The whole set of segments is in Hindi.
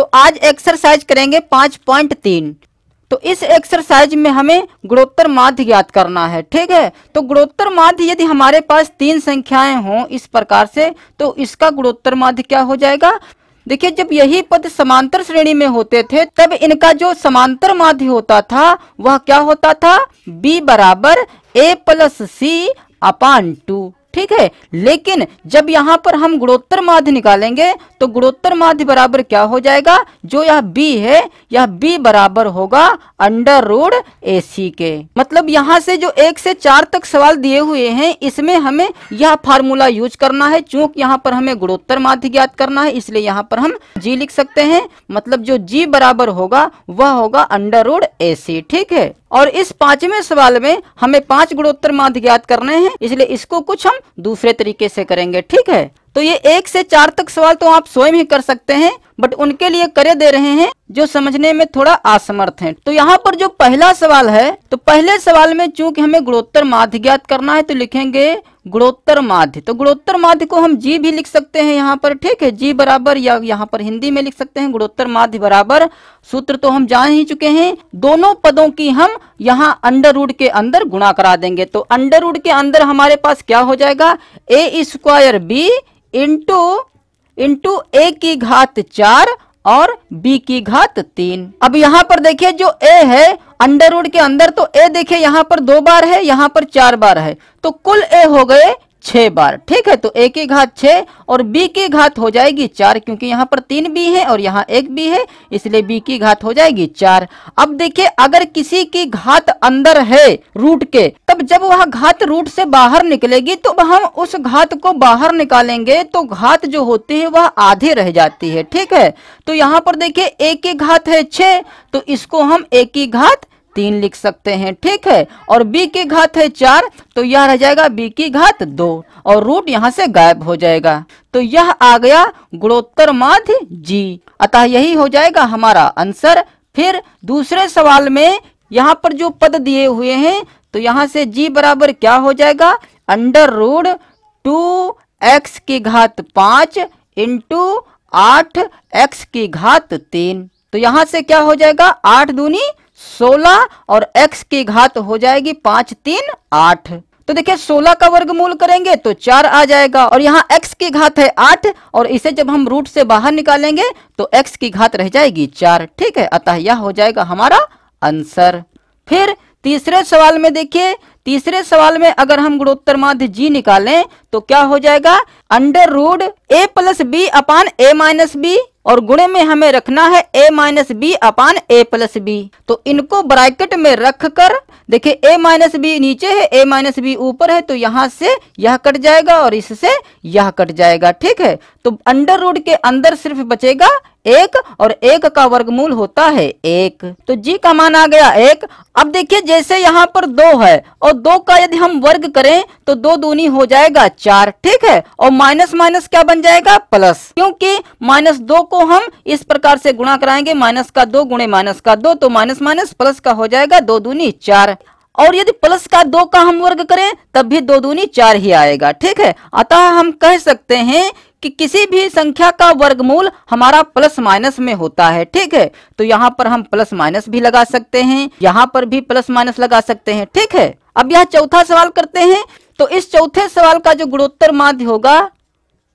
तो आज एक्सरसाइज करेंगे 5.3। तो इस एक्सरसाइज में हमें गुणोत्तर माध्य ज्ञात करना है, ठीक है। तो गुणोत्तर माध्य यदि हमारे पास 3 संख्याएं हों इस प्रकार से, तो इसका गुणोत्तर माध्य क्या हो जाएगा। देखिए, जब यही पद समांतर श्रेणी में होते थे तब इनका जो समांतर माध्य होता था वह क्या होता था, b बराबर a प्लस सी अपान 2, ठीक है। लेकिन जब यहाँ पर हम गुणोत्तर माध्य निकालेंगे तो गुणोत्तर माध्य बराबर क्या हो जाएगा, जो यह b है यह b बराबर होगा अंडर रूट AC के। मतलब यहाँ से जो 1 से 4 तक सवाल दिए हुए हैं इसमें हमें यह फार्मूला यूज करना है। चूंकि यहाँ पर हमें गुणोत्तर माध्य ज्ञात करना है इसलिए यहाँ पर हम g लिख सकते हैं। मतलब जो g बराबर होगा वह होगा अंडर रूट AC, ठीक है। और इस 5वें सवाल में हमें 5 गुणोत्तर माध्य ज्ञात करने हैं, इसलिए इसको कुछ हम दूसरे तरीके से करेंगे, ठीक है। तो ये 1 से 4 तक सवाल तो आप स्वयं ही कर सकते हैं, बट उनके लिए करे दे रहे हैं जो समझने में थोड़ा असमर्थ हैं। तो यहाँ पर जो पहला सवाल है, तो पहले सवाल में चूंकि हमें गुणोत्तर माध्य ज्ञात करना है तो लिखेंगे गुणोत्तर माध्य। तो गुणोत्तर माध्य को हम जी भी लिख सकते हैं यहाँ पर, ठीक है। जी बराबर, या यहाँ पर हिंदी में लिख सकते हैं गुणोत्तर माध्य बराबर, सूत्र तो हम जान ही चुके हैं, दोनों पदों की हम यहाँ अंडर रूट के अंदर गुणा करा देंगे। तो अंडर रूट के अंदर हमारे पास क्या हो जाएगा, a square b into a की घात 4 और b की घात 3। अब यहाँ पर देखिए जो a है अंडर रूट के अंदर, तो a देखिए यहाँ पर 2 बार है, यहाँ पर 4 बार है, तो कुल a हो गए 6 बार, ठीक है। तो a की घात 6 और b की घात हो जाएगी 4, क्योंकि यहाँ पर 3 b है और यहाँ 1 b है, इसलिए b की घात हो जाएगी 4। अब देखिए अगर किसी की घात अंदर है रूट के, तब जब वह घात रूट से बाहर निकलेगी तो हम उस घात को बाहर निकालेंगे तो घात जो होती है वह आधे रह जाती है, ठीक है। तो यहाँ पर देखिए a की घात है 6, तो इसको हम a की घात 3 लिख सकते हैं, ठीक है। और b की घात है 4, तो यह रह जाएगा b की घात 2 और रूट यहाँ से गायब हो जाएगा। तो यह आ गया गुणोत्तर माध्य g, अतः यही हो जाएगा हमारा आंसर। फिर दूसरे सवाल में यहाँ पर जो पद दिए हुए हैं, तो यहाँ से g बराबर क्या हो जाएगा, अंडर रूट 2x की घात 5 इंटू 8x की घात 3। तो यहाँ से क्या हो जाएगा, 8 दूनी 16 और x की घात हो जाएगी 5 3 8। तो देखिए 16 का वर्गमूल करेंगे तो 4 आ जाएगा, और यहाँ x की घात है 8 और इसे जब हम रूट से बाहर निकालेंगे तो x की घात रह जाएगी 4, ठीक है। अतः यह हो जाएगा हमारा आंसर। फिर तीसरे सवाल में देखिए, तीसरे सवाल में अगर हम गुणोत्तर माध्य g निकालें तो क्या हो जाएगा, under root a plus b upon a minus b, और गुणे में हमें रखना है a minus b upon a plus b. तो इनको ब्रैकेट में रख कर देखिए a माइनस बी नीचे है, a माइनस बी ऊपर है, तो यहाँ से यह कट जाएगा और इससे यह कट जाएगा, ठीक है। तो अंडर रूट के अंदर सिर्फ बचेगा 1 और 1 का वर्गमूल होता है 1, तो g का मान आ गया 1। अब देखिए जैसे यहाँ पर 2 है और 2 का यदि हम वर्ग करें तो 2 दूनी हो जाएगा 4, ठीक है। और माइनस माइनस क्या बन जाएगा, प्लस, क्योंकि -2 को हम इस प्रकार से गुणा कराएंगे, माइनस का 2 गुणे माइनस का 2, तो माइनस माइनस प्लस का हो जाएगा 2 दूनी 4। और यदि प्लस का 2 का हम वर्ग करें तब भी 2 दूनी 4 ही आएगा, ठीक है। अतः हम कह सकते हैं कि किसी भी संख्या का वर्गमूल हमारा प्लस माइनस में होता है, ठीक है। तो यहाँ पर हम प्लस माइनस भी लगा सकते हैं, यहाँ पर भी प्लस माइनस लगा सकते हैं, ठीक है। अब यह चौथा सवाल करते हैं। तो इस चौथे सवाल का जो गुणोत्तर माध्य होगा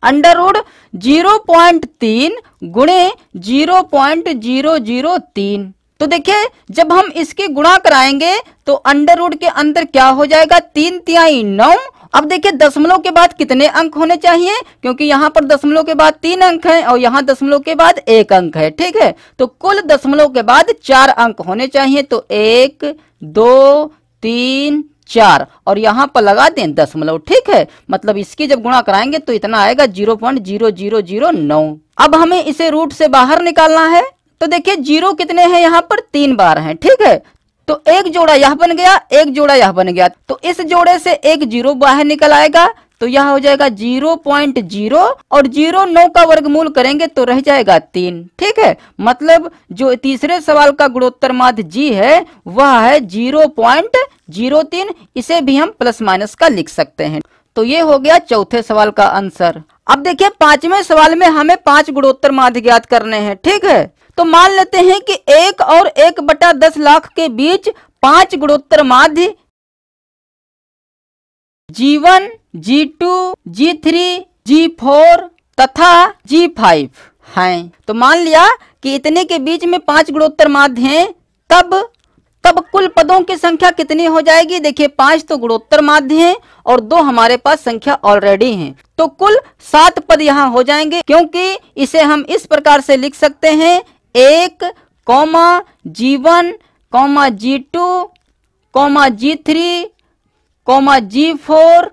अंडर रूट 0.3 गुणे 0.003। तो देखिए जब हम इसकी गुणा कराएंगे तो अंडर रूट के अंदर क्या हो जाएगा, 3 तिहाई 9। अब देखिए दशमलव के बाद कितने अंक होने चाहिए, क्योंकि यहाँ पर दशमलव के बाद 3 अंक हैं और यहाँ दशमलव के बाद 1 अंक है, ठीक है। तो कुल दशमलव के बाद 4 अंक होने चाहिए, तो 1 2 3 4 और यहाँ पर लगा दें दशमलव, ठीक है। मतलब इसकी जब गुणा कराएंगे तो इतना आएगा 0.0009। अब हमें इसे रूट से बाहर निकालना है। तो देखिए 0 कितने हैं, यहाँ पर 3 बार हैं, ठीक है। तो एक जोड़ा यह बन गया, एक जोड़ा यह बन गया, तो इस जोड़े से एक 0 बाहर निकल आएगा, तो यह हो जाएगा 0.0 और 0.9 का वर्गमूल करेंगे तो रह जाएगा 3, ठीक है। मतलब जो तीसरे सवाल का गुणोत्तर माध्य g है वह है 0.03। इसे भी हम प्लस माइनस का लिख सकते हैं। तो ये हो गया चौथे सवाल का आंसर। अब देखिए पांचवें सवाल में हमें 5 गुणोत्तर माध्य ज्ञात करने हैं, ठीक है। तो मान लेते हैं कि 1 और 1/10 लाख के बीच 5 गुणोत्तर माध्य G1, G2, G3, G4 तथा G5 हैं। तो मान लिया कि इतने के बीच में 5 गुणोत्तर माध्य हैं, तब कुल पदों की संख्या कितनी हो जाएगी? देखिए 5 तो गुणोत्तर माध्य हैं और 2 हमारे पास संख्या ऑलरेडी हैं, तो कुल 7 पद यहाँ हो जाएंगे। क्योंकि इसे हम इस प्रकार से लिख सकते हैं 1, G1, G2, G3, G4,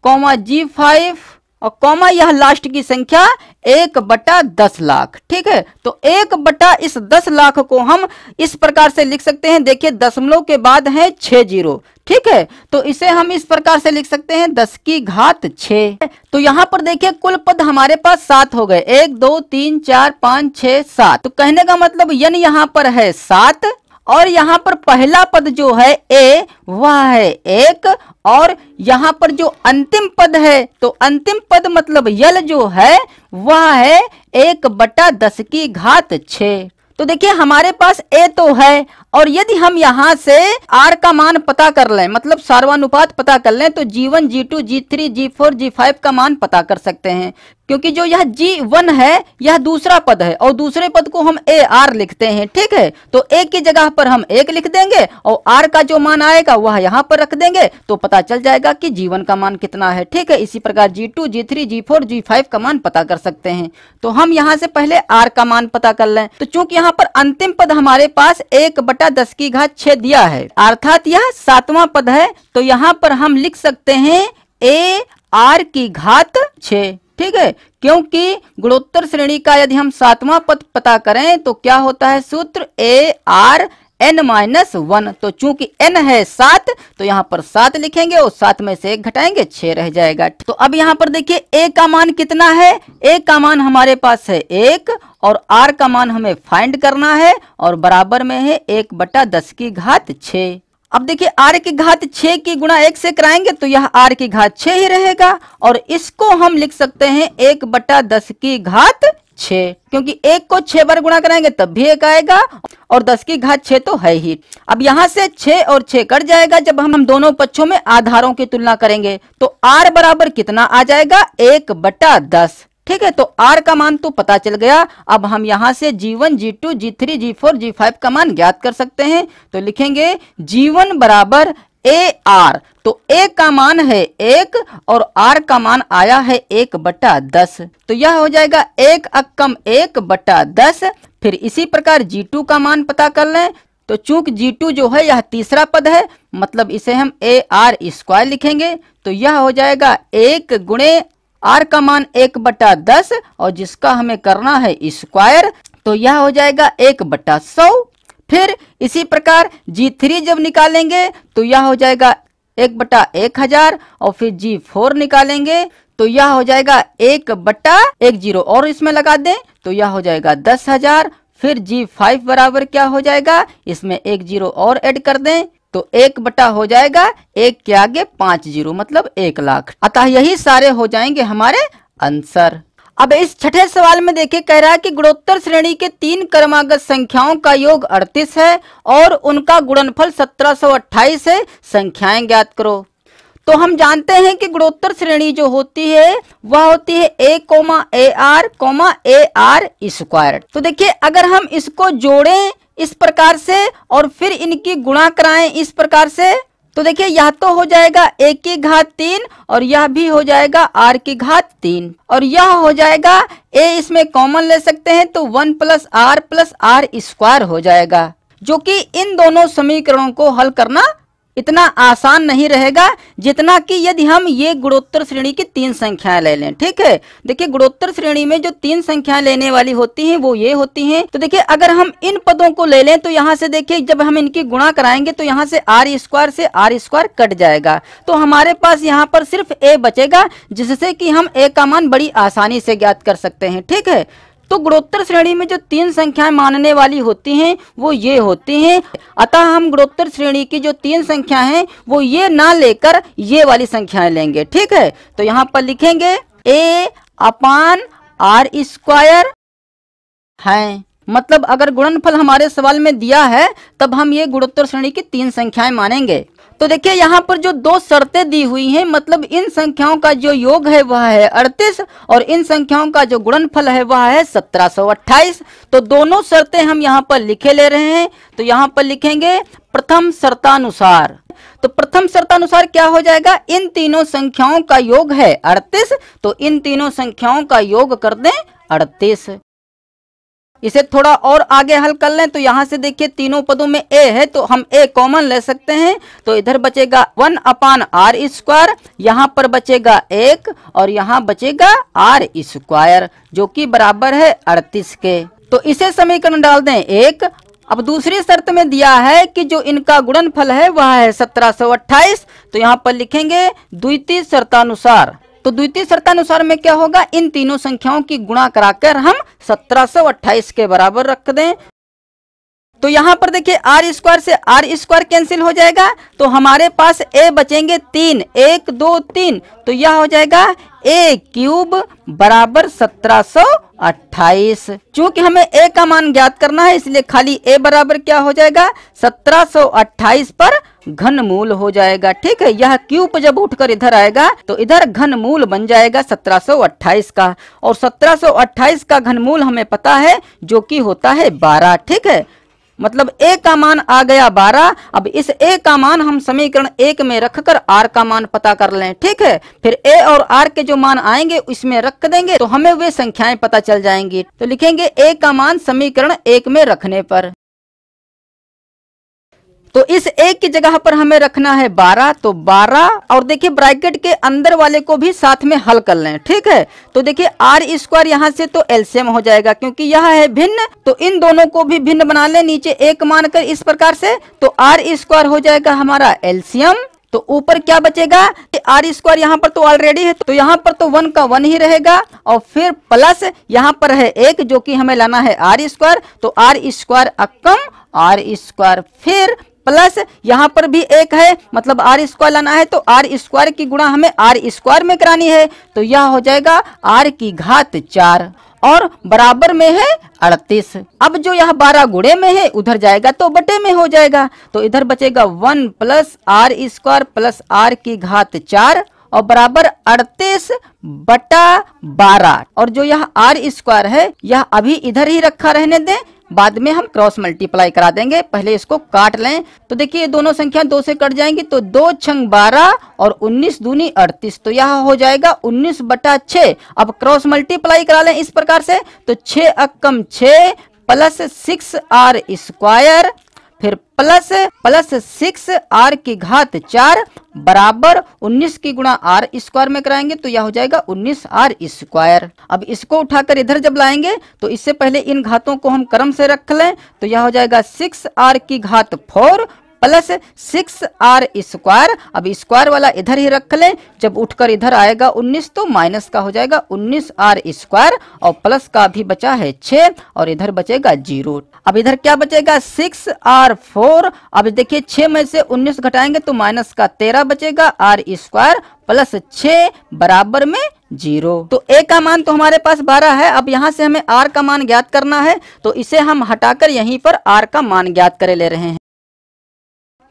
G5 और यह लास्ट की संख्या 1/10 लाख, ठीक है। तो 1/10 लाख को हम इस प्रकार से लिख सकते हैं, देखिए दशमलव के बाद है 6 जीरो, ठीक है। तो इसे हम इस प्रकार से लिख सकते हैं 10⁶। तो यहाँ पर देखिए कुल पद हमारे पास 7 हो गए, 1 2 3 4 5 6 7। तो कहने का मतलब n यहाँ पर है 7 और यहाँ पर पहला पद जो है a वह है 1 और यहाँ पर जो अंतिम पद है, तो अंतिम पद मतलब यल जो है वह है 1/10⁶। तो देखिए हमारे पास a तो है और यदि हम यहाँ से r का मान पता कर लें, मतलब सार्वनुपात पता कर लें, तो G1, G2, G3, G4, G5 का मान पता कर सकते हैं। क्योंकि जो यह G1 है यह दूसरा पद है और दूसरे पद को हम AR लिखते हैं, ठीक है। तो a की जगह पर हम 1 लिख देंगे और r का जो मान आएगा वह यहाँ पर रख देंगे, तो पता चल जाएगा कि G1 का मान कितना है, ठीक है। इसी प्रकार G2, G3, G4, G5 का मान पता कर सकते हैं। तो हम यहाँ से पहले r का मान पता कर लें। तो चूंकि यहाँ पर अंतिम पद हमारे पास 1/10⁶ दिया है, अर्थात यह 7वां पद है, तो यहाँ पर हम लिख सकते हैं AR⁶, ठीक है। क्योंकि गुणोत्तर श्रेणी का यदि हम 7वां पद पता करें तो क्या होता है सूत्र ARn-1। तो चूंकि n है 7 तो यहाँ पर 7 लिखेंगे और 7 में से 1 घटाएंगे 6 रह जाएगा। तो अब यहाँ पर देखिए a का मान कितना है, a का मान हमारे पास है 1 और r का मान हमें फाइंड करना है और बराबर में है 1/10⁶। अब देखिए r⁶ की गुणा 1 से कराएंगे तो यह r⁶ ही रहेगा और इसको हम लिख सकते हैं 1/10⁶, क्योंकि 1 को 6 बार गुणा कराएंगे तब भी 1 आएगा और 10⁶ तो है ही। अब यहाँ से 6 और 6 कट जाएगा, जब हम दोनों पक्षों में आधारों की तुलना करेंगे तो r बराबर कितना आ जाएगा 1/10, ठीक है। तो r का मान तो पता चल गया। अब हम यहाँ से G1, G2, G3, G4, G5 का मान ज्ञात कर सकते हैं। तो लिखेंगे G1 बराबर AR, तो a का मान है 1 और r का मान आया है 1/10, तो यह हो जाएगा 1 + 1/10। फिर इसी प्रकार G2 का मान पता कर लें। तो चूंकि G2 जो है यह तीसरा पद है, मतलब इसे हम AR² लिखेंगे। तो यह हो जाएगा 1 × r का मान 1/10 और जिसका हमें करना है स्क्वायर, तो यह हो जाएगा 1/100। फिर इसी प्रकार G3 जब निकालेंगे तो यह हो जाएगा 1/1000 और फिर G4 निकालेंगे तो यह हो जाएगा 1/10 और इसमें लगा दें तो यह हो जाएगा 10,000। फिर G5 बराबर क्या हो जाएगा, इसमें 1 0 और ऐड कर दें तो 1 हो जाएगा 1 के आगे 5 0 मतलब 1 लाख। अतः यही सारे हो जाएंगे हमारे आंसर। अब इस छठे सवाल में देखिए कह रहा है कि गुणोत्तर श्रेणी के 3 क्रमागत संख्याओं का योग 38 है और उनका गुणनफल 1728 है, संख्याएं ज्ञात करो। तो हम जानते हैं कि गुणोत्तर श्रेणी जो होती है वह होती है A, AR, AR²। तो देखिए अगर हम इसको जोड़ें इस प्रकार से और फिर इनकी गुणा कराएं इस प्रकार से, तो देखिए यह तो हो जाएगा A�3 और यह भी हो जाएगा R�3, और यह हो जाएगा A इसमें कॉमन ले सकते हैं तो 1 + R² हो जाएगा, जो कि इन दोनों समीकरणों को हल करना इतना आसान नहीं रहेगा जितना कि यदि हम ये गुणोत्तर श्रेणी की 3 संख्याएं ले लें। ठीक है, देखिए गुणोत्तर श्रेणी में जो 3 संख्याएं लेने वाली होती हैं वो ये होती हैं। तो देखिए अगर हम इन पदों को ले लें तो यहाँ से देखिए जब हम इनकी गुणा कराएंगे तो यहाँ से R² से R² कट जाएगा, तो हमारे पास यहाँ पर सिर्फ A बचेगा, जिससे कि हम A का मान बड़ी आसानी से ज्ञात कर सकते हैं। ठीक है, तो गुणोत्तर श्रेणी में जो 3 संख्याएं मानने वाली होती हैं वो ये होती हैं, अतः हम गुणोत्तर श्रेणी की जो 3 संख्याएं हैं वो ये ना लेकर ये वाली संख्याएं लेंगे। ठीक है, तो यहाँ पर लिखेंगे अपान आर स्क्वायर है। मतलब अगर गुणनफल हमारे सवाल में दिया है तब हम ये गुणोत्तर श्रेणी की 3 संख्याएं मानेंगे। तो देखिए यहाँ पर जो 2 शर्तें दी हुई हैं, मतलब इन संख्याओं का जो योग है वह है 38 और इन संख्याओं का जो गुणनफल है वह है 1728। तो दोनों शर्तें हम यहाँ पर लिखे ले रहे हैं। तो यहाँ पर लिखेंगे प्रथम शर्तानुसार। तो प्रथम शर्तानुसार क्या हो जाएगा, इन तीनों संख्याओं का योग है 38, तो इन तीनों संख्याओं का योग कर दें 38। इसे थोड़ा और आगे हल कर लें तो यहाँ से देखिए तीनों पदों में a है तो हम a कॉमन ले सकते हैं। तो इधर बचेगा 1 अपान आर स्क्वायर, यहाँ पर बचेगा 1 और यहाँ बचेगा आर स्क्वायर जो कि बराबर है 38 के। तो इसे समीकरण डाल दें 1। अब दूसरी शर्त में दिया है कि जो इनका गुणनफल है वह है 1728, तो यहाँ पर लिखेंगे द्वितीय शर्तानुसार। तो द्वितीय शर्तानुसार में क्या होगा, इन तीनों संख्याओं की गुणा कराकर हम 1728 के बराबर रख दें। तो यहाँ पर देखिए आर स्क्वायर से आर स्क्वायर कैंसिल हो जाएगा, तो हमारे पास ए बचेंगे 3, 1 2 3, तो यह हो जाएगा ए क्यूब बराबर 1728। चूंकि हमें ए का मान ज्ञात करना है इसलिए खाली ए बराबर क्या हो जाएगा 1728 पर घनमूल हो जाएगा। ठीक है, यह क्यूब जब उठकर इधर आएगा तो इधर घनमूल बन जाएगा 1728 का, और 1728 का घनमूल हमें पता है जो कि होता है 12। ठीक है, मतलब a का मान आ गया 12। अब इस a का मान हम समीकरण 1 में रखकर r का मान पता कर लें। ठीक है, फिर a और r के जो मान आएंगे इसमें रख देंगे तो हमें वे संख्याएं पता चल जाएंगी। तो लिखेंगे a का मान समीकरण 1 में रखने पर, तो इस एक की जगह पर हमें रखना है 12, तो 12 और देखिए ब्रैकेट के अंदर वाले को भी साथ में हल कर लें। ठीक है, तो देखिए आर स्क्वायर यहाँ से तो एलसीएम हो जाएगा क्योंकि यह है भिन्न, तो इन दोनों को भी भिन्न बना लें नीचे एक मानकर इस प्रकार से, तो आर स्क्वायर हो जाएगा हमारा एलसीएम। तो ऊपर क्या बचेगा, आर स्क्वायर यहाँ पर तो ऑलरेडी है तो यहाँ पर तो 1 का 1 ही रहेगा, और फिर प्लस यहाँ पर है 1 जो कि हमें लाना है आर स्क्वायर, तो आर स्क्वायर अकम आर स्क्वायर, फिर प्लस यहाँ पर भी 1 है मतलब आर स्क्वायर लाना है तो आर स्क्वायर की गुणा हमें आर स्क्वायर में करानी है, तो यह हो जाएगा आर की घात 4 और बराबर में है 38। अब जो यह 12 गुणे में है उधर जाएगा तो बटे में हो जाएगा, तो इधर बचेगा 1 plus r square plus r की घात 4 और बराबर 38 बटा 12। और जो यह आर स्क्वायर है यह अभी इधर ही रखा रहने दें, बाद में हम क्रॉस मल्टीप्लाई करा देंगे, पहले इसको काट लें। तो देखिए ये दोनों संख्या 2 से कट जाएंगी, तो 2 छंग 12 और 19 दूनी 38, तो यह हो जाएगा 19 बटा 6। अब क्रॉस मल्टीप्लाई करा लें इस प्रकार से, तो 6 अक्कम 6 प्लस 6 आर स्क्वायर फिर प्लस 6 आर की घात 4 बराबर 19 की गुणा आर स्क्वायर में कराएंगे तो यह हो जाएगा 19 आर स्क्वायर। अब इसको उठाकर इधर जब लाएंगे तो इससे पहले इन घातों को हम क्रम से रख लें, तो यह हो जाएगा 6 आर की घात 4 प्लस 6 आर स्क्वायर। अब स्क्वायर वाला इधर ही रख लें, जब उठकर इधर आएगा 19 तो माइनस का हो जाएगा 19 आर स्क्वायर और प्लस का भी बचा है 6 और इधर बचेगा 0। अब इधर क्या बचेगा 6 आर 4। अब देखिए 6 में से 19 घटाएंगे तो माइनस का 13 बचेगा आर स्क्वायर प्लस 6 बराबर में 0। तो a का मान तो हमारे पास 12 है। अब यहाँ से हमें r का मान ज्ञात करना है, तो इसे हम हटाकर यहीं पर r का मान ज्ञात करे ले रहे हैं।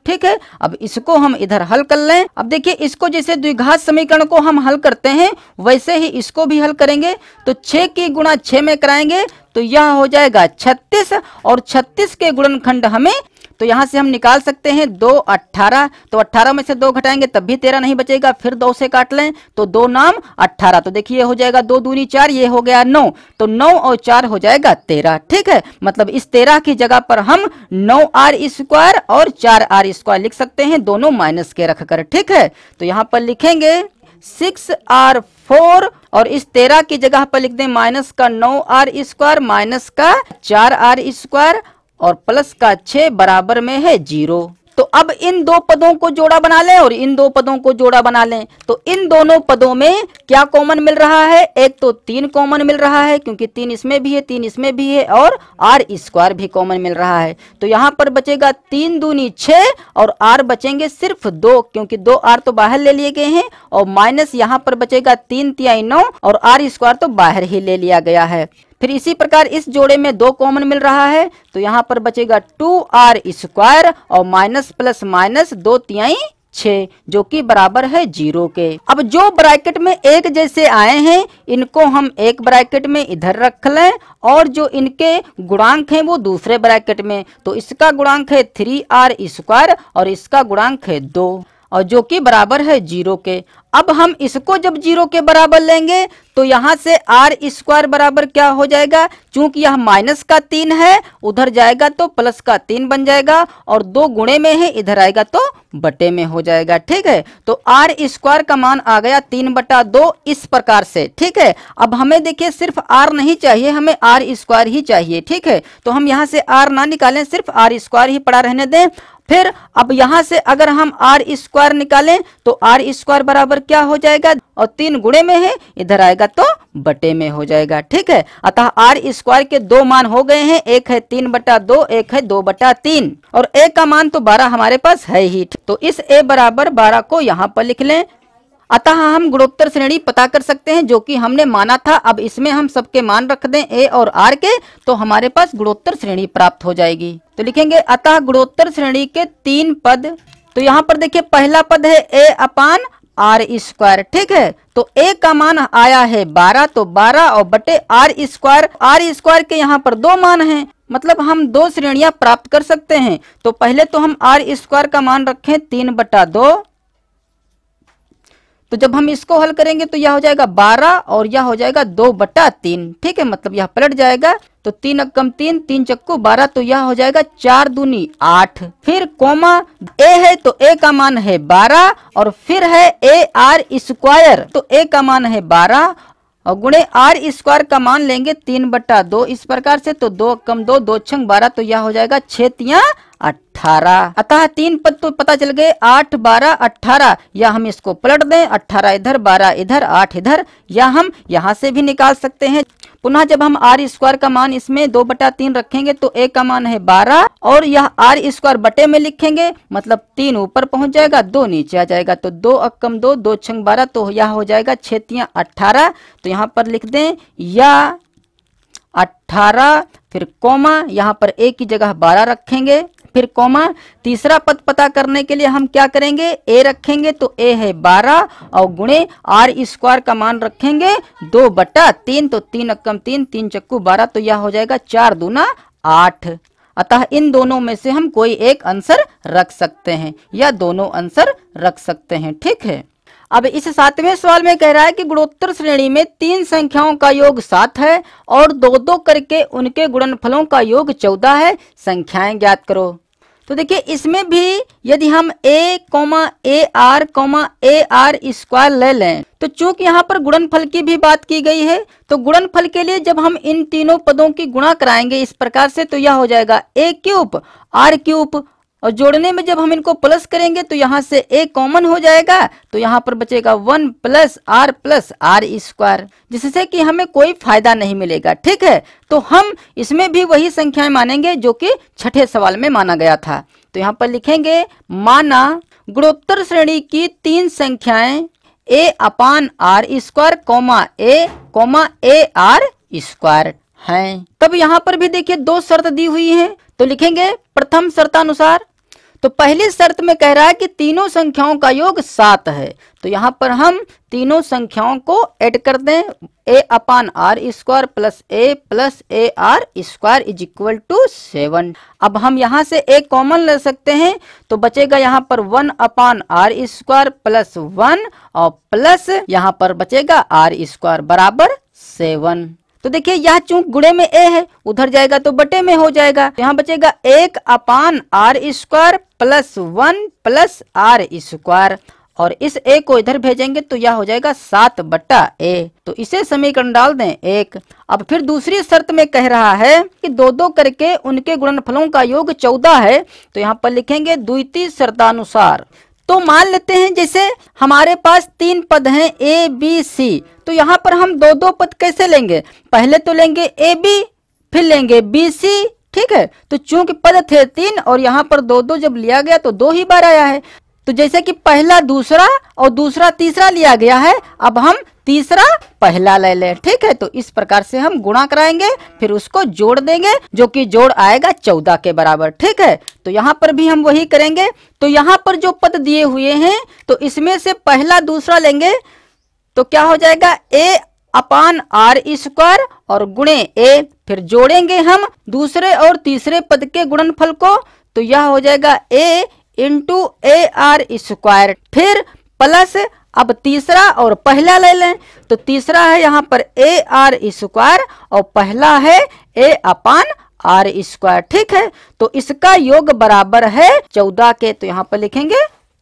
ठीक है, अब इसको हम इधर हल कर लें। अब देखिए इसको जैसे द्विघात समीकरण को हम हल करते हैं वैसे ही इसको भी हल करेंगे, तो 6 की गुणा 6 में कराएंगे तो यह हो जाएगा 36 और 36 के गुणनखंड हमें, तो यहाँ से हम निकाल सकते हैं 2 18, तो 18 में से 2 घटाएंगे तब भी 13 नहीं बचेगा, फिर 2 से काट लें तो 2 नाम 18, तो देखिए हो जाएगा 2 दूनी 4, ये हो गया 9, तो 9 और 4 हो जाएगा 13। ठीक है, मतलब इस 13 की जगह पर हम 9 आर स्क्वायर और 4 आर स्क्वायर लिख सकते हैं, दोनों माइनस के रखकर। ठीक है, तो यहाँ पर लिखेंगे 6 आर 4 और इस 13 की जगह पर लिख दें माइनस का 9 आर स्क्वायर माइनस का 4 आर स्क्वायर और प्लस का 6 बराबर में है 0। तो अब इन दो पदों को जोड़ा बना लें और इन दो पदों को जोड़ा बना लें। तो इन दोनों पदों में क्या कॉमन मिल रहा है? एक तो 3 कॉमन मिल रहा है क्योंकि 3 इसमें भी है, 3 इसमें भी है, और आर स्क्वायर भी कॉमन मिल रहा है। तो यहाँ पर बचेगा 3 दूनी 6 और आर बचेंगे सिर्फ 2 क्योंकि 2 आर तो बाहर ले लिए गए हैं, और माइनस यहाँ पर बचेगा 3 तिहाई 9 और आर स्क्वायर तो बाहर ही ले लिया गया है। फिर इसी प्रकार इस जोड़े में 2 कॉमन मिल रहा है तो यहाँ पर बचेगा 2r स्क्वायर और माइनस प्लस माइनस 2 तिहाई 6 जो कि बराबर है 0 के। अब जो ब्रैकेट में एक जैसे आए हैं इनको हम एक ब्रैकेट में इधर रख लें और जो इनके गुणांक हैं वो दूसरे ब्रैकेट में। तो इसका गुणांक है 3r स्क्वायर और इसका गुणांक है 2 और जो कि बराबर है 0 के। अब हम इसको जब 0 के बराबर लेंगे तो यहाँ से आर स्क्वायर बराबर क्या हो जाएगा? चूंकि यह माइनस का 3 है उधर जाएगा तो प्लस का 3 बन जाएगा और 2 गुणे में है इधर आएगा तो बटे में हो जाएगा। ठीक है, तो आर स्क्वायर का मान आ गया 3/2 इस प्रकार से। ठीक है, अब हमें देखिए सिर्फ आर नहीं चाहिए, हमें आर स्क्वायर ही चाहिए। ठीक है, तो हम यहाँ से आर ना निकालें, सिर्फ आर स्क्वायर ही पड़ा रहने दें। फिर अब यहाँ से अगर हम आर स्क्वायर निकालें तो आर स्क्वायर बराबर क्या हो जाएगा? और 3 गुणे में है इधर आएगा तो बटे में हो जाएगा। ठीक है, अतः आर स्क्वायर के 2 मान हो गए हैं, एक है 3/2, एक है 2/3 और ए का मान तो 12 हमारे पास है ही। तो इस ए बराबर 12 को यहाँ पर लिख लें। अतः हम गुणोत्तर श्रेणी पता कर सकते हैं जो कि हमने माना था। अब इसमें हम सबके मान रख दें ए और आर के तो हमारे पास गुणोत्तर श्रेणी प्राप्त हो जाएगी। तो लिखेंगे अतः गुणोत्तर श्रेणी के 3 पद। तो यहाँ पर देखिए पहला पद है ए अपान आर स्क्वायर। ठीक है, तो ए का मान आया है 12 तो 12 और बटे आर स्क्वायर। आर स्क्वायर के यहाँ पर 2 मान हैं मतलब हम 2 श्रेणियां प्राप्त कर सकते हैं। तो पहले तो हम आर स्क्वायर का मान रखें 3/2। तो जब हम इसको हल करेंगे तो यह हो जाएगा 12 और यह हो जाएगा 2/3। ठीक है, मतलब यह पलट जाएगा तो 3 अक्कम 3, 3 चक्कू 12 तो यह हो जाएगा 4 दूनी 8। फिर कोमा ए है तो ए का मान है 12 और फिर है ए आर स्क्वायर तो ए का मान है 12 और गुणे आर स्क्वायर का मान लेंगे 3/2 इस प्रकार से। तो 2 अक्कम 2, 2 छंग 12 तो यह हो जाएगा 6 तिया 18। अतः 3 पद तो पता चल गए 8, 12, 18। या हम इसको पलट दें 18 इधर 12 इधर 8 इधर, या हम यहाँ से भी निकाल सकते हैं। पुनः जब हम आर स्क्वायर का मान इसमें 2/3 रखेंगे तो ए का मान है 12 और यह आर स्क्वायर बटे में लिखेंगे मतलब 3 ऊपर पहुंच जाएगा 2 नीचे आ जाएगा। तो 2 अक्कम 2, 2 छंग 12 तो यह हो जाएगा 6 तिया 18। तो यहाँ पर लिख दें या 18 फिर कोमा यहाँ पर ए की जगह 12 रखेंगे फिर कोमा। तीसरा पद पता करने के लिए हम क्या करेंगे? ए रखेंगे तो ए है 12 और गुणे आर स्क्वायर का मान रखेंगे 2/3 तो 3 अक्कम 3, 3 चक्कू 12 तो यह हो जाएगा 4 दूना 8। अतः इन दोनों में से हम कोई एक आंसर रख सकते हैं या दोनों आंसर रख सकते हैं। ठीक है, अब इस 7वें सवाल में कह रहा है कि गुणोत्तर श्रेणी में 3 संख्याओं का योग 7 है और 2-2 करके उनके गुणनफलों का योग 14 है, संख्याएं ज्ञात करो। तो देखिए इसमें भी यदि हम ए आर स्क्वायर ले लें तो चूंकि यहाँ पर गुणनफल की भी बात की गई है तो गुणनफल के लिए जब हम इन तीनों पदों की गुणा कराएंगे इस प्रकार से तो यह हो जाएगा ए क्यूब आर क्यूब और जोड़ने में जब हम इनको प्लस करेंगे तो यहाँ से ए कॉमन हो जाएगा तो यहाँ पर बचेगा 1 प्लस आर स्क्वायर जिससे कि हमें कोई फायदा नहीं मिलेगा। ठीक है, तो हम इसमें भी वही संख्याएं मानेंगे जो कि छठे सवाल में माना गया था। तो यहाँ पर लिखेंगे माना गुणोत्तर श्रेणी की 3 संख्याएं a upon r square a r square हैं। तब यहाँ पर भी देखिए 2 शर्त दी हुई हैं तो लिखेंगे प्रथम शर्तानुसार। तो पहली शर्त में कह रहा है कि तीनों संख्याओं का योग 7 है तो यहाँ पर हम तीनों संख्याओं को ऐड कर दें a upon r square plus a r square is equal to 7। अब हम यहाँ से ए कॉमन ले सकते हैं तो बचेगा यहाँ पर 1 अपान आर स्क्वायर प्लस 1 और प्लस यहाँ पर बचेगा आर स्क्वायर बराबर 7। तो देखिए यह चूंकि गुणे में ए है उधर जाएगा तो बटे में हो जाएगा। यहाँ बचेगा 1 upon r square plus 1 plus r square और इस a को इधर भेजेंगे तो यह हो जाएगा 7/a। तो इसे समीकरण डाल दें 1। अब फिर दूसरी शर्त में कह रहा है कि दो दो करके उनके गुणनफलों का योग 14 है, तो यहाँ पर लिखेंगे द्वितीय शर्तानुसार। तो मान लेते हैं जैसे हमारे पास 3 पद हैं a b c, तो यहाँ पर हम दो दो पद कैसे लेंगे, पहले तो लेंगे a b फिर लेंगे b c, ठीक है। तो चूंकि पद थे 3 और यहाँ पर दो दो जब लिया गया तो 2 ही बार आया है, तो जैसे कि पहला दूसरा और दूसरा तीसरा लिया गया है, अब हम तीसरा पहला ले लें, ठीक है। तो इस प्रकार से हम गुणा कराएंगे, फिर उसको जोड़ देंगे जो कि जोड़ आएगा 14 के बराबर, ठीक है। तो यहाँ पर भी हम वही करेंगे। तो यहाँ पर जो पद दिए हुए हैं तो इसमें से पहला दूसरा लेंगे तो क्या हो जाएगा a/r² और गुणे a, फिर जोड़ेंगे हम दूसरे और तीसरे पद के गुणनफल को, तो यह हो जाएगा a × ar², फिर प्लस अब तीसरा और पहला ले लें, तो तीसरा है यहाँ पर ar² और पहला है a/r², ठीक है। तो इसका योग बराबर है 14 के, तो यहाँ पर लिखेंगे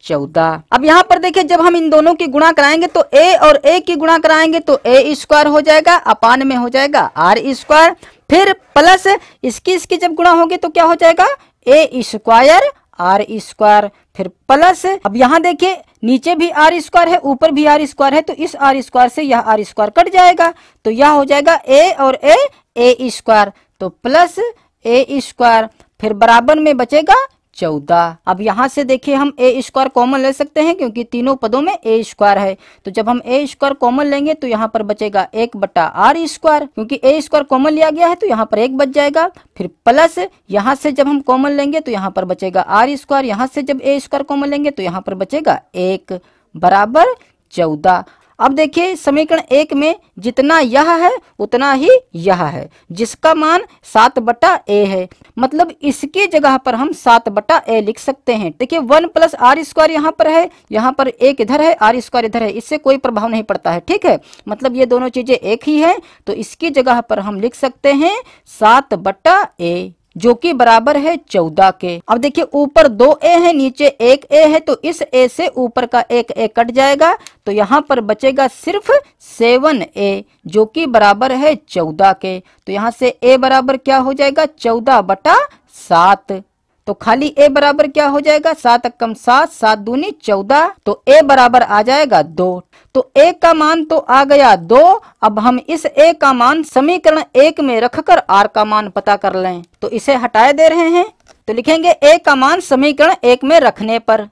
14। अब यहाँ पर देखिए जब हम इन दोनों की गुणा कराएंगे तो a और a की गुणा कराएंगे तो a² हो जाएगा, अपान में हो जाएगा r², फिर प्लस इसकी जब गुणा होगी तो क्या हो जाएगा a² r², फिर प्लस अब यहाँ देखिए नीचे भी r² है ऊपर भी r² है, तो इस r² से यह r² कट जाएगा, तो यह हो जाएगा a और a², तो प्लस a², फिर बराबर में बचेगा 14। अब यहाँ से देखिए हम a² कॉमन ले सकते हैं क्योंकि तीनों पदों में a² है, तो जब हम a² कॉमन लेंगे तो यहाँ पर बचेगा 1/r², क्योंकि a² कॉमन लिया गया है तो यहाँ पर 1 बच जाएगा, फिर प्लस यहाँ से जब हम कॉमन लेंगे तो यहाँ पर बचेगा r², यहाँ से जब a² कॉमन लेंगे तो यहाँ पर बचेगा 1 बराबर 14। अब देखिए समीकरण 1 में जितना यह है उतना ही यह है, जिसका मान 7/a है, मतलब इसकी जगह पर हम 7/a लिख सकते हैं। देखिए 1 + r² यहाँ पर है, यहाँ पर 1 इधर है, r² इधर है, इससे कोई प्रभाव नहीं पड़ता है, ठीक है। मतलब ये दोनों चीजें एक ही है, तो इसकी जगह पर हम लिख सकते हैं 7/a, जो कि बराबर है 14 के। अब देखिए ऊपर 2a है नीचे 1a है, तो इस a से ऊपर का 1a कट जाएगा, तो यहाँ पर बचेगा सिर्फ 7a, जो कि बराबर है 14 के। तो यहाँ से a बराबर क्या हो जाएगा 14/7, तो खाली a बराबर क्या हो जाएगा 7 × 7, 7 दूनी 14, तो a बराबर आ जाएगा 2। तो a का मान तो आ गया 2। अब हम इस a का मान समीकरण 1 में रखकर r का मान पता कर लें, तो इसे हटाए दे रहे हैं, तो लिखेंगे a का मान समीकरण 1 में रखने पर।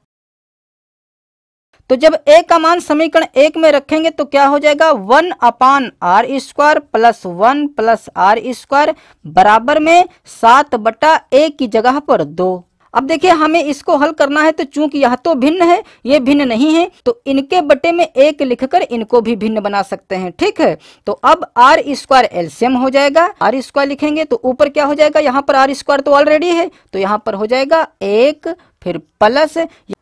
तो जब a का मान समीकरण 1 में रखेंगे तो क्या हो जाएगा 1/r² + 1 + r² बराबर में 7/a की जगह पर 2। अब देखिए हमें इसको हल करना है, तो चूंकि यह तो भिन्न है ये भिन्न नहीं है, तो इनके बटे में 1 लिखकर इनको भी भिन्न बना सकते हैं, ठीक है। तो अब r² एलसीएम हो जाएगा, r² लिखेंगे तो ऊपर क्या हो जाएगा, यहाँ पर r² तो ऑलरेडी है, तो यहाँ पर हो जाएगा 1, फिर प्लस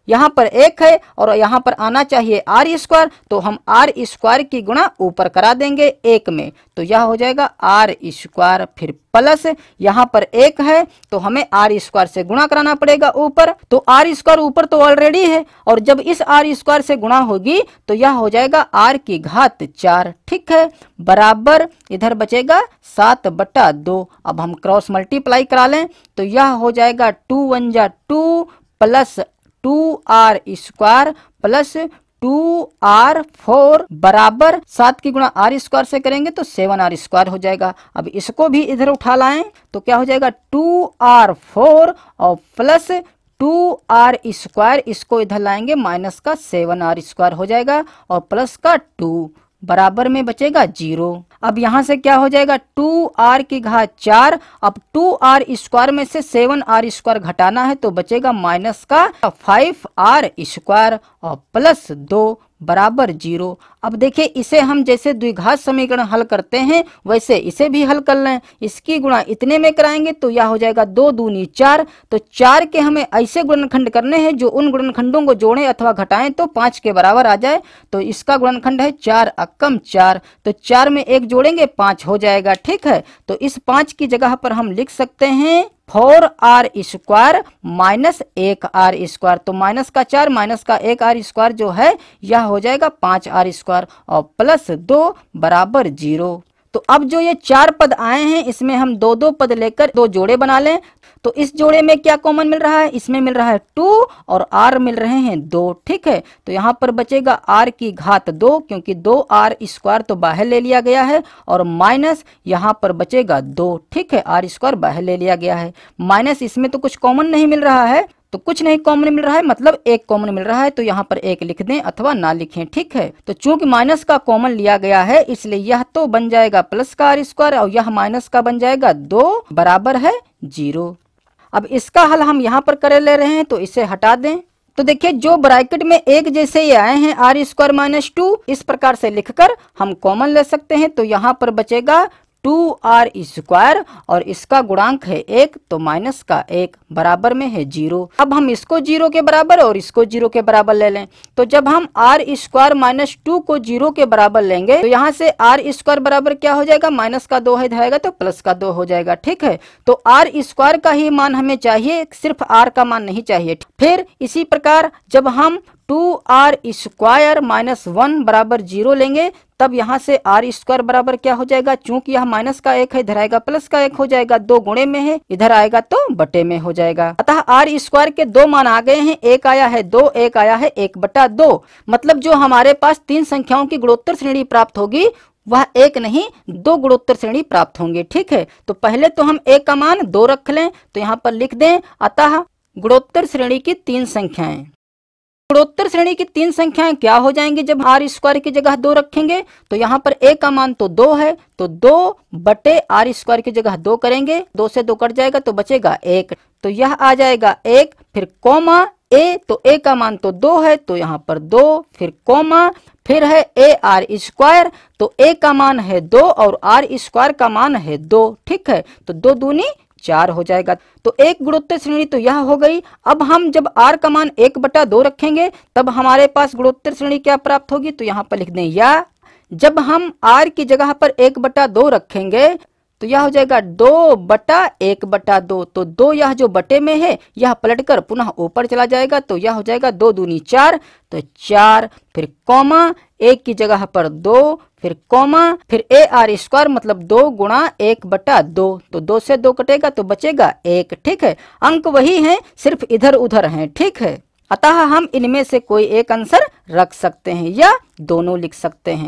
यहाँ पर 1 है और यहाँ पर आना चाहिए r², तो हम r² की गुणा ऊपर करा देंगे 1 में, तो यह हो जाएगा r², फिर प्लस यहाँ पर 1 है तो हमें r² से गुणा कराना पड़ेगा ऊपर, तो r² ऊपर तो ऑलरेडी है, और जब इस r² से गुणा होगी तो यह हो जाएगा r⁴, ठीक है, बराबर इधर बचेगा 7/2। अब हम क्रॉस मल्टीप्लाई करा लें तो यह हो जाएगा 2 × 1 = 2 + 2r² + 2r4 बराबर 7 की गुणा r² से करेंगे तो 7r² हो जाएगा। अब इसको भी इधर उठा लाएं तो क्या हो जाएगा 2r4 और प्लस 2r², इसको इधर लाएंगे माइनस का 7r² हो जाएगा और प्लस का 2 बराबर में बचेगा 0। अब यहाँ से क्या हो जाएगा 2r⁴। अब 2r² में से 7r² घटाना है तो बचेगा माइनस का 5r² और प्लस 2 बराबर 0। अब देखिए इसे हम जैसे द्विघात समीकरण हल करते हैं वैसे इसे भी हल कर लें। इसकी गुणा इतने में कराएंगे तो यह हो जाएगा 2 दूनी 4, तो 4 के हमें ऐसे गुणनखंड करने हैं जो उन गुणनखंडों को जोड़ें अथवा घटाएं तो 5 के बराबर आ जाए। तो इसका गुणनखंड है 4 × 4, तो 4 में 1 एक जोड़ेंगे 5 हो जाएगा। ठीक है, तो इस 5 की जगह पर हम लिख सकते हैं 4r² माइनस 1r²। तो माइनस का 4 माइनस का 1r² जो है यह हो जाएगा 5r² और प्लस 2 बराबर 0। तो अब जो ये 4 पद आए हैं इसमें हम दो दो पद लेकर दो जोड़े बना लें। तो इस जोड़े में क्या कॉमन मिल रहा है, इसमें मिल रहा है 2 और r मिल रहे हैं 2। ठीक है, तो यहाँ पर बचेगा r की घात 2 क्योंकि 2r² तो बाहर ले लिया गया है और माइनस यहाँ पर बचेगा 2। ठीक है, r² बाहर ले लिया गया है, माइनस इसमें तो कुछ कॉमन नहीं मिल रहा है, तो कुछ नहीं कॉमन मिल रहा है मतलब एक कॉमन मिल रहा है, तो यहाँ पर एक लिख दें अथवा ना लिखें। ठीक है, तो चूंकि माइनस का कॉमन लिया गया है इसलिए यह तो बन जाएगा प्लस का r² और यह माइनस का बन जाएगा 2 बराबर है 0। अब इसका हल हम यहाँ पर कर ले रहे हैं तो इसे हटा दें। तो देखिए जो ब्रैकेट में एक जैसे ये आए हैं r² माइनस 2 इस प्रकार से लिखकर हम कॉमन ले सकते हैं। तो यहाँ पर बचेगा 2r² और इसका गुणांक है 1 तो माइनस का 1 बराबर में है 0। अब हम इसको 0 के बराबर और इसको 0 के बराबर ले लें। तो जब हम r² माइनस 2 को 0 के बराबर लेंगे तो यहाँ से r² बराबर क्या हो जाएगा, माइनस का 2 है इधर आएगा तो प्लस का 2 हो जाएगा। ठीक है, तो r² का ही मान हमें चाहिए, सिर्फ r का मान नहीं चाहिए। फिर इसी प्रकार जब हम 2r² माइनस 1 बराबर 0 लेंगे तब यहाँ से r² बराबर क्या हो जाएगा, चूंकि यह माइनस का 1 है इधर आएगा प्लस का 1 हो जाएगा, 2 गुणे में है इधर आएगा तो बटे में हो जाएगा। अतः r² के 2 मान आ गए हैं, एक आया है 2, एक आया है 1/2। मतलब जो हमारे पास 3 संख्याओं की गुणोत्तर श्रेणी प्राप्त होगी वह एक नहीं 2 गुणोत्तर श्रेणी प्राप्त होंगे। ठीक है, तो पहले तो हम a का मान 2 रख लें, तो यहाँ पर लिख दें अतः गुणोत्तर श्रेणी की 3 संख्याएं। गुणोत्तर श्रेणी की 3 संख्याएं क्या हो जाएंगी जब r² की जगह 2 रखेंगे। तो यहाँ पर a का मान तो 2 है तो 2 बटे r² की जगह 2 करेंगे, 2 से 2 कट जाएगा तो बचेगा 1, तो यह आ जाएगा 1। फिर कॉमा a, तो a का मान तो 2 है तो यहाँ पर 2, फिर कॉमा फिर है ar², तो a का मान है 2 और r² का मान है 2। ठीक है, तो 2 दूनी 4 हो जाएगा। तो एक गुणोत्तर श्रेणी तो यह हो गई। अब हम जब r का मान 1/2 रखेंगे तब हमारे पास गुणोत्तर श्रेणी क्या प्राप्त होगी, तो यहाँ पर लिख दें या। जब हम r की जगह पर 1/2 रखेंगे तो यह हो जाएगा 2/1/2। तो 2 यह जो बटे में है यह पलटकर पुनः ऊपर चला जाएगा तो यह हो जाएगा 2 दूनी 4, तो 4, फिर कॉमा 1 की जगह पर 2, फिर कॉमा फिर ar² मतलब 2 गुणा 1/2, तो 2 से 2 कटेगा तो बचेगा 1। ठीक है, अंक वही हैं सिर्फ इधर उधर हैं। ठीक है, अतः हम इनमें से कोई एक आंसर रख सकते हैं या दोनों लिख सकते हैं।